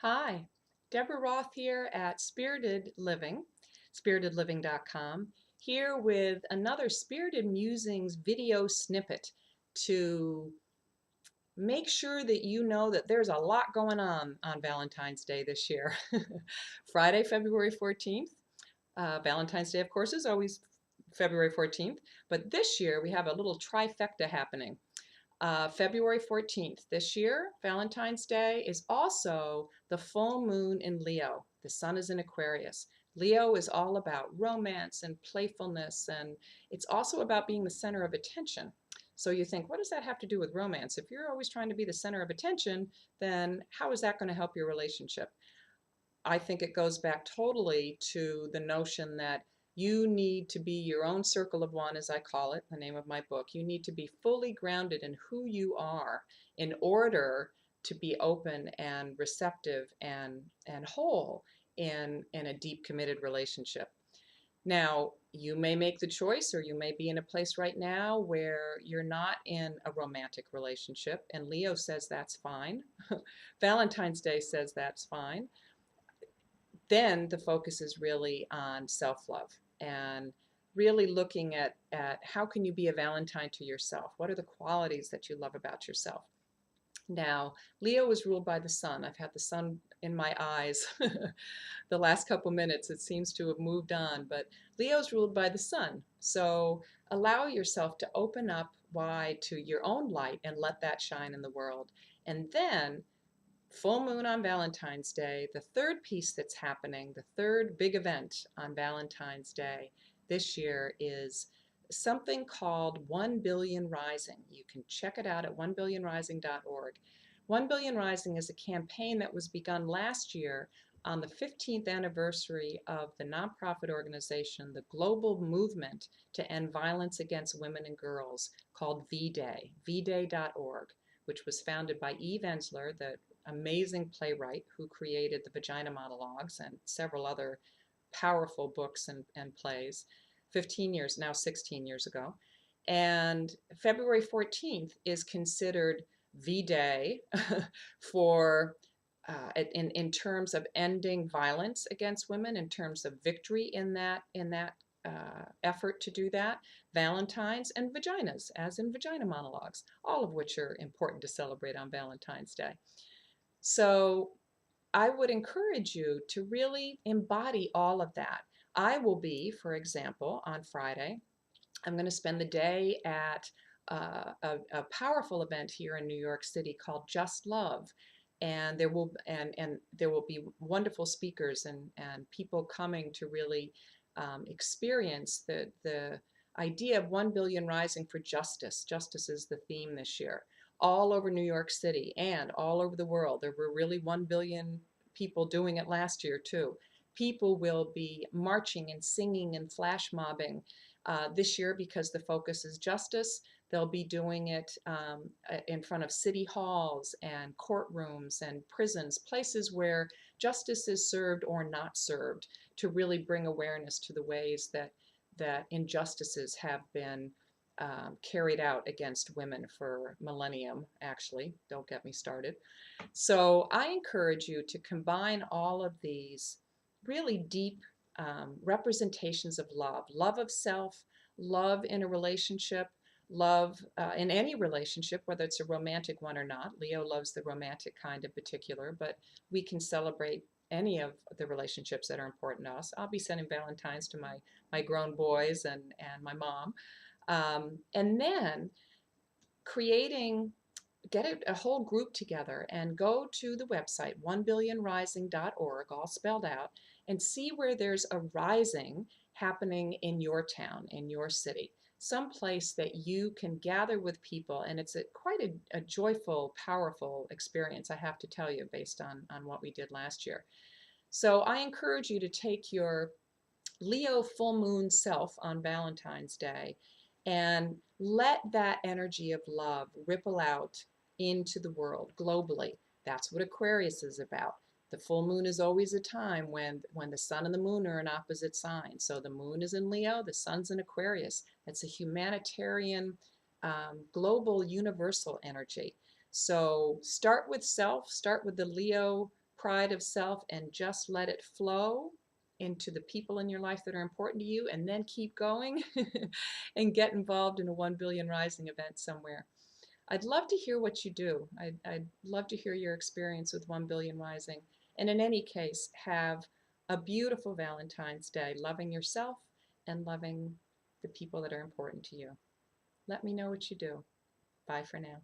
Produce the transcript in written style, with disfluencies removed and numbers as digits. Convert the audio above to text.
Hi, Deborah Roth here at Spirited Living, spiritedliving.com, here with another Spirited Musings video snippet to make sure that you know that there's a lot going on Valentine's Day this year. Friday, February 14th. Valentine's Day, of course, is always February 14th, but this year we have a little trifecta happening. February 14th this year, Valentine's Day, is also the full moon in Leo. The sun is in Aquarius. Leo is all about romance and playfulness, and it's also about being the center of attention. So you think, what does that have to do with romance? If you're always trying to be the center of attention, then how is that going to help your relationship? I think it goes back totally to the notion that you need to be your own circle of one, as I call it, the name of my book. You need to be fully grounded in who you are in order to be open and receptive and whole in a deep committed relationship. Now, you may make the choice, or you may be in a place right now where you're not in a romantic relationship, and Leo says that's fine. Valentine's Day says that's fine. Then the focus is really on self-love and really looking at how can you be a Valentine to yourself? What are the qualities that you love about yourself? Now, Leo is ruled by the sun. I've had the sun in my eyes the last couple minutes. It seems to have moved on, but Leo's ruled by the sun. So allow yourself to open up wide to your own light and let that shine in the world. And then full moon on Valentine's Day, the third piece that's happening, the third big event on Valentine's Day this year is something called 1 Billion Rising. You can check it out at 1billionrising.org. 1 Billion Rising is a campaign that was begun last year on the 15th anniversary of the nonprofit organization, the global movement to end violence against women and girls, called V-Day, vday.org, which was founded by Eve Ensler, the amazing playwright who created the Vagina Monologues and several other powerful books and plays 15 years, now 16 years ago. And February 14th is considered V-Day for in terms of ending violence against women, in terms of victory in that effort to do that. Valentines and vaginas, as in Vagina Monologues, all of which are important to celebrate on Valentine's Day. So I would encourage you to really embody all of that. I will be, for example, on Friday, I'm going to spend the day at a powerful event here in New York City called Just Love. And there will be wonderful speakers and people coming to really experience the idea of 1 billion rising for justice. Justice is the theme this year. All over New York City and all over the world. There were really 1 billion people doing it last year too. People will be marching and singing and flash mobbing this year because the focus is justice. They'll be doing it in front of city halls and courtrooms and prisons, places where justice is served or not served, to really bring awareness to the ways that injustices have been carried out against women for millennium, actually. Don't get me started. So I encourage you to combine all of these really deep representations of love, love of self, love in a relationship, love in any relationship, whether it's a romantic one or not. Leo loves the romantic kind in particular, but we can celebrate any of the relationships that are important to us. I'll be sending Valentines to my grown boys and my mom. And then get a whole group together and go to the website, 1billionrising.org, all spelled out, and see where there's a rising happening in your town, in your city, someplace that you can gather with people. And it's quite a joyful, powerful experience, I have to tell you, based on what we did last year. So I encourage you to take your Leo full moon self on Valentine's Day and let that energy of love ripple out into the world globally. That's what Aquarius is about. The full moon is always a time when the sun and the moon are in opposite signs. So the moon is in Leo, the sun's in Aquarius. It's a humanitarian, global, universal energy. So start with self, start with the Leo pride of self and just let it flow into the people in your life that are important to you, and then keep going and get involved in a 1 billion rising event somewhere. I'd love to hear what you do. I'd love to hear your experience with 1 billion rising. And in any case, have a beautiful Valentine's Day, loving yourself and loving the people that are important to you. Let me know what you do. Bye for now.